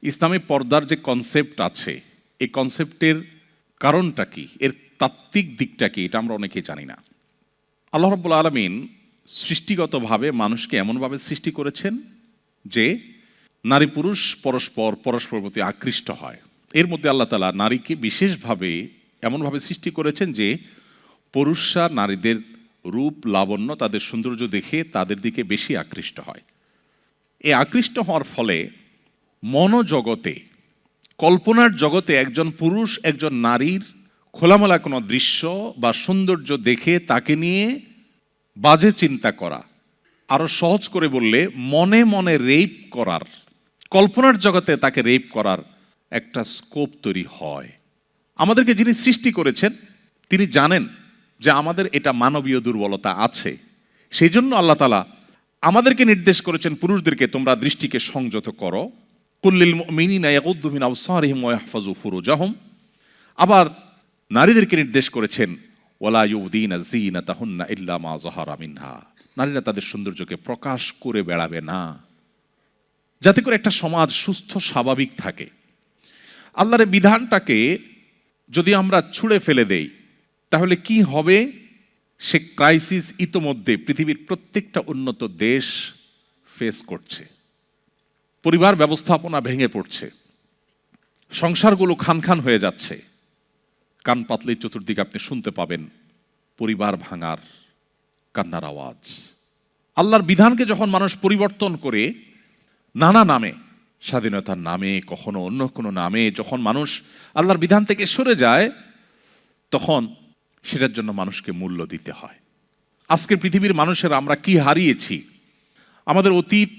ইসলামে পর্দার যে কনসেপ্ট আছে, এই কনসেপ্টের কারণটা কি, এর তাত্ত্বিক দিকটা কি, এটা আমরা অনেকেই জানি না। আল্লাহ রাব্বুল আলামিন সৃষ্টিগতভাবে মানুষকে এমনভাবে সৃষ্টি করেছেন যে নারী পুরুষ পরস্পরের প্রতি আকৃষ্ট হয়। এর মধ্যে আল্লাহ তাআলা নারীকে বিশেষভাবে এমনভাবে সৃষ্টি করেছেন যে পুরুষরা নারীদের রূপ লাবণ্য, তাদের সৌন্দর্য দেখে তাদের দিকে বেশি আকৃষ্ট হয়। এই আকৃষ্ট হওয়ার ফলে মনোজগতে, কল্পনার জগতে একজন পুরুষ একজন নারীর খোলামেলা কোনো দৃশ্য বা সৌন্দর্য দেখে তাকে নিয়ে বাজে চিন্তা করা, আরো সহজ করে বললে মনে মনে রেপ করার, কল্পনার জগতে তাকে রেপ করার একটা স্কোপ তৈরি হয়। আমাদেরকে যিনি সৃষ্টি করেছেন তিনি জানেন যে আমাদের এটা মানবীয় দুর্বলতা আছে। সেই জন্য আল্লাহ তাআলা আমাদেরকে নির্দেশ করেছেন পুরুষদেরকে তোমরা দৃষ্টিকে সংযত করো, কুল্লিল মুমিনিনা ইয়াগুদ্দু মিন আবসারিহিম ওয়া ইয়াহফাযু ফুরুজাহুম। আবার নারীদেরকে নির্দেশ করেছেন ওয়ালা ইউদিনা যিনাতাহুন্না ইল্লা মা যাহারা মিনহা, নারীরা তাদের সৌন্দর্যকে প্রকাশ করে বেড়াবে না, যাতে করে একটা সমাজ সুস্থ স্বাভাবিক থাকে। আল্লাহর বিধানটাকে যদি আমরা ছুঁড়ে ফেলে দেই তাহলে কি হবে? সে ক্রাইসিস ইতোমধ্যে পৃথিবীর প্রত্যেকটা উন্নত দেশ ফেস করছে। পরিবার ব্যবস্থাপনা ভেঙে পড়ছে, সংসারগুলো খান খান হয়ে যাচ্ছে। কান পাতলে চতুর্দিকে আপনি শুনতে পাবেন পরিবার ভাঙার কান্নার আওয়াজ। আল্লাহর বিধানকে যখন মানুষ পরিবর্তন করে নানা নামে, স্বাধীনতার নামে, কখনো অন্য কোনো নামে, যখন মানুষ আল্লাহর বিধান থেকে সরে যায় তখন সেটার জন্য মানুষকে মূল্য দিতে হয়। আজকের পৃথিবীর মানুষেরা আমরা কি হারিয়েছি, আমাদের অতীত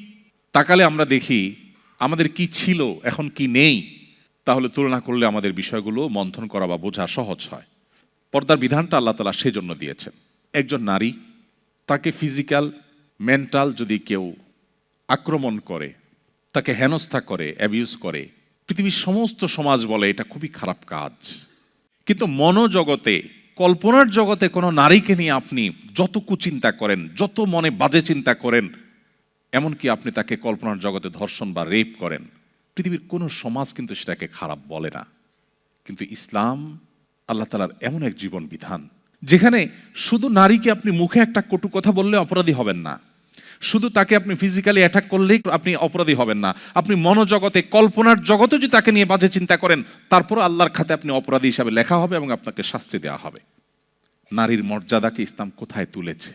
তাকালে আমরা দেখি আমাদের কি ছিল এখন কি নেই, তাহলে তুলনা করলে আমাদের বিষয়গুলো মন্থন করা বা বোঝা সহজ হয়। পর্দার বিধানটা আল্লাহ তাআলা সেজন্য দিয়েছেন। একজন নারী, তাকে ফিজিক্যাল মেন্টাল যদি কেউ আক্রমণ করে, তাকে হেনস্থা করে, অ্যাবিউজ করে, পৃথিবীর সমস্ত সমাজ বলে এটা খুবই খারাপ কাজ। কিন্তু মনোজগতে, কল্পনার জগতে কোনো নারীকে নিয়ে আপনি যত কুচিন্তা করেন, যত মনে বাজে চিন্তা করেন, এমনকি আপনি তাকে কল্পনার জগতে ধর্ষণ বা রেপ করেন, পৃথিবীর কোনো সমাজ কিন্তু সেটাকে খারাপ বলে না। কিন্তু ইসলাম আল্লাহ তাআলার এমন এক জীবন বিধান যেখানে শুধু নারীকে আপনি মুখে একটা কটু কথা বললে অপরাধী হবেন না, শুধু তাকে আপনি ফিজিক্যালি অ্যাটাক করলেই আপনি অপরাধী হবেন না, আপনি মনোজগতে, কল্পনার জগতে যদি তাকে নিয়ে বাজে চিন্তা করেন তারপর আল্লাহর খাতে আপনি অপরাধী হিসাবে লেখা হবে এবং আপনাকে শাস্তি দেওয়া হবে। নারীর মর্যাদাকে ইসলাম কোথায় তুলেছে?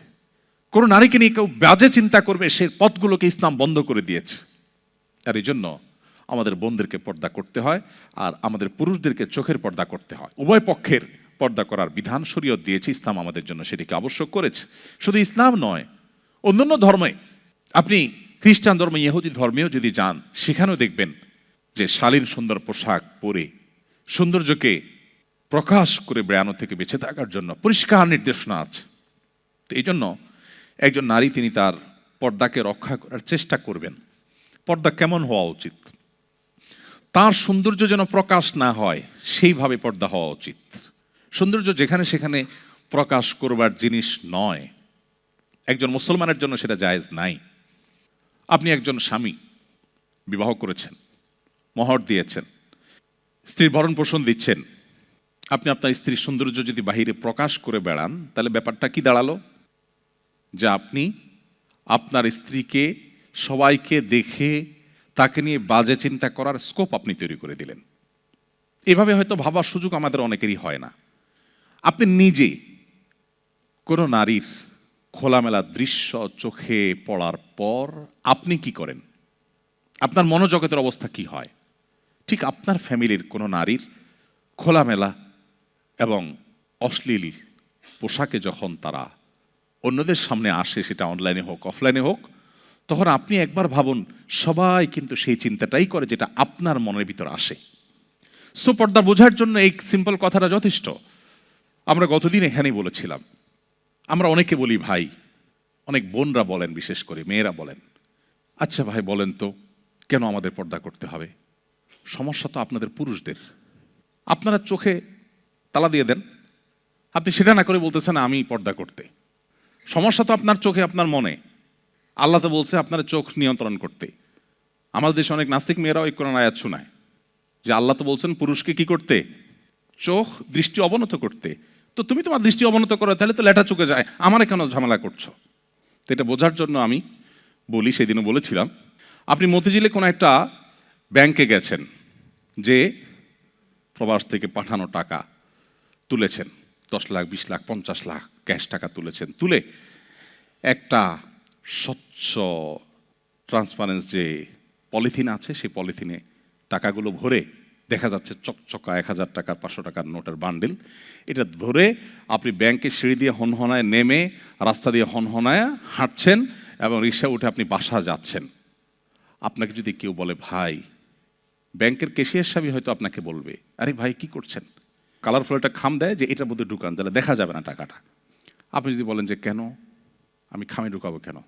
কোন নারীকে নিয়ে কেউ বাজে চিন্তা করবে সে পথগুলোকে ইসলাম বন্ধ করে দিয়েছে। আর এই জন্য আমাদের বোনদেরকে পর্দা করতে হয় আর আমাদের পুরুষদেরকে চোখের পর্দা করতে হয়। উভয় পক্ষের পর্দা করার বিধান শরীয়ত দিয়েছে, ইসলাম আমাদের জন্য সেটিকে আবশ্যক করেছে। শুধু ইসলাম নয়, অন্যান্য ধর্মে, আপনি খ্রিস্টান ধর্ম, ইহুদি ধর্মেও যদি যান সেখানেও দেখবেন যে শালীন সুন্দর পোশাক পরে সৌন্দর্যকে প্রকাশ করে বেড়ানো থেকে বেঁচে থাকার জন্য পরিষ্কার নির্দেশনা আছে। তো এই জন্য একজন নারী তিনি তার পর্দাকে রক্ষা করার চেষ্টা করবেন। পর্দা কেমন হওয়া উচিত? তার সৌন্দর্য যেন প্রকাশ না হয় সেইভাবে পর্দা হওয়া উচিত। সৌন্দর্য যেখানে সেখানে প্রকাশ করবার জিনিস নয়, একজন মুসলমানের জন্য সেটা জায়েজ নাই। আপনি একজন স্বামী, বিবাহ করেছেন, মোহর দিয়েছেন, স্ত্রীর ভরণ পোষণ দিচ্ছেন, আপনি আপনার স্ত্রীর সৌন্দর্য যদি বাহিরে প্রকাশ করে বেড়ান তাহলে ব্যাপারটা কি দাঁড়ালো? যে আপনি আপনার স্ত্রীকে সবাইকে দেখে তাকে নিয়ে বাজে চিন্তা করার স্কোপ আপনি তৈরি করে দিলেন। এভাবে হয়তো ভাবার সুযোগ আমাদের অনেকেরই হয় না। আপনি নিজে কোনো নারীর খোলামেলা দৃশ্য চোখে পড়ার পর আপনি কি করেন? আপনার মনোজগতের অবস্থা কি হয়? ঠিক আপনার ফ্যামিলির কোনো নারীর খোলামেলা এবং অশ্লীল পোশাকে যখন তারা অন্যদের সামনে আসে, সেটা অনলাইনে হোক অফলাইনে হোক, তখন আপনি একবার ভাবুন সবাই কিন্তু সেই চিন্তাটাই করে যেটা আপনার মনের ভিতর আসে। সো পর্দা বোঝার জন্য এই সিম্পল কথাটা যথেষ্ট। আমরা গতদিন এখানেই বলেছিলাম, আমরা অনেকে বলি ভাই, অনেক বোনরা বলেন, বিশেষ করে মেয়েরা বলেন, আচ্ছা ভাই বলেন তো কেন আমাদের পর্দা করতে হবে? সমস্যা তো আপনাদের পুরুষদের। আপনারা চোখে তালা দিয়ে দেন, আপনি সেটা না করে বলতেছেন আমি পর্দা করতে। সমস্যা তো আপনার চোখে, আপনার মনে। আল্লাহ তো বলছে আপনার চোখ নিয়ন্ত্রণ করতে। আমাদের দেশে অনেক নাস্তিক মেয়েরাও এই কোরআন আয়াত শোনায় যে আল্লাহ তো বলছেন পুরুষকে কি করতে, চোখ দৃষ্টি অবনত করতে। তো তুমি তোমার দৃষ্টি অবনত করো, তাহলে তো লেটা চোখে যায়, আমারে কেন ঝামেলা করছো? তো এটা বোঝার জন্য আমি বলি, সেদিনও বলেছিলাম, আপনি মতিঝিলে কোনো একটা ব্যাংকে গেছেন, যে প্রবাস থেকে পাঠানো টাকা তুলেছেন, 10 লাখ 20 লাখ 50 লাখ ক্যাশ টাকা তুলেছেন, তুলে একটা স্বচ্ছ ট্রান্সপারেন্স যে পলিথিন আছে, সেই পলিথিনে টাকাগুলো ভরে দেখা যাচ্ছে চকচকা 1000 টাকার 500 টাকার নোটের বান্ডিল। এটা ধরে আপনি ব্যাংকের সিঁড়ি দিয়ে হনহনায় নেমে রাস্তা দিয়ে হনহনায় হাঁটছেন এবং রিক্সা উঠে আপনি বাসা যাচ্ছেন। আপনাকে যদি কেউ বলে ভাই, ব্যাংকের ক্যাশিয়ার সাহেব হয়তো আপনাকে বলবে, আরে ভাই কি করছেন, কালারফুল একটা খাম দেয় যে এটার মধ্যে ঢুকান, তাহলে দেখা যাবে না টাকাটা। আপনি যদি বলেন যে কেন, আমি খামে ঢুকাবো কেন,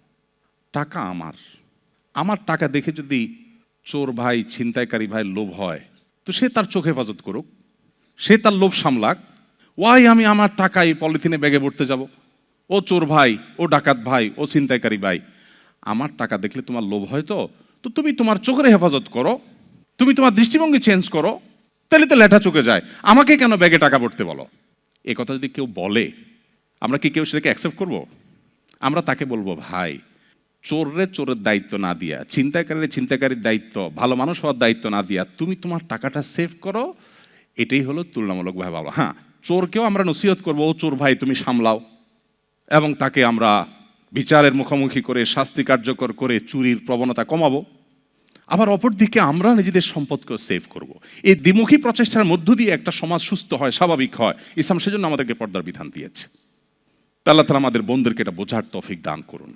টাকা আমার, আমার টাকা দেখে যদি চোর ভাই ছিনতাইকারী ভাই লোভ হয়, তো সে তার চোখ হেফাজত করুক, সে তার লোভ সামলাক। ওয়াই আমি আমার টাকা এই পলিথিনে ব্যাগে ভরতে যাব? ও চোর ভাই, ও ডাকাত ভাই, ও ছিনতাইকারী ভাই, আমার টাকা দেখলে তোমার লোভ হয়, তো তো তুমি তোমার চোখের হেফাজত করো, তুমি তোমার দৃষ্টিভঙ্গি চেঞ্জ করো, তাহলে তো লেঠা চোখে যায়, আমাকে কেন ব্যাগে টাকা ভরতে বলো? এ কথা যদি কেউ বলে, আমরা কি কেউ সেটাকে অ্যাকসেপ্ট করব? আমরা তাকে বলবো ভাই, চোররে চোরের দায়িত্ব না দিয়া, ছিনতাইকারীর ছিনতাইকারীর দায়িত্ব, ভালো মানুষ হওয়ার দায়িত্ব না দিয়া তুমি তোমার টাকাটা সেভ করো, এটাই হলো তুলনামূলকভাবে ভালো। হ্যাঁ, চোরকেও আমরা নসিহত করবো, ও চোর ভাই তুমি সামলাও, এবং তাকে আমরা বিচারের মুখোমুখি করে শাস্তি কার্যকর করে চুরির প্রবণতা কমাবো। আবার অপরদিকে আমরা নিজেদের সম্পদকেও সেভ করব। এই দ্বিমুখী প্রচেষ্টার মধ্য দিয়ে একটা সমাজ সুস্থ হয়, স্বাভাবিক হয়। ইসলাম সেজন্য আমাদেরকে পর্দার বিধান দিয়েছে। আল্লাহ তাআলা আমাদের বন্ধুদেরকে এটা বোঝার তৌফিক দান করুন।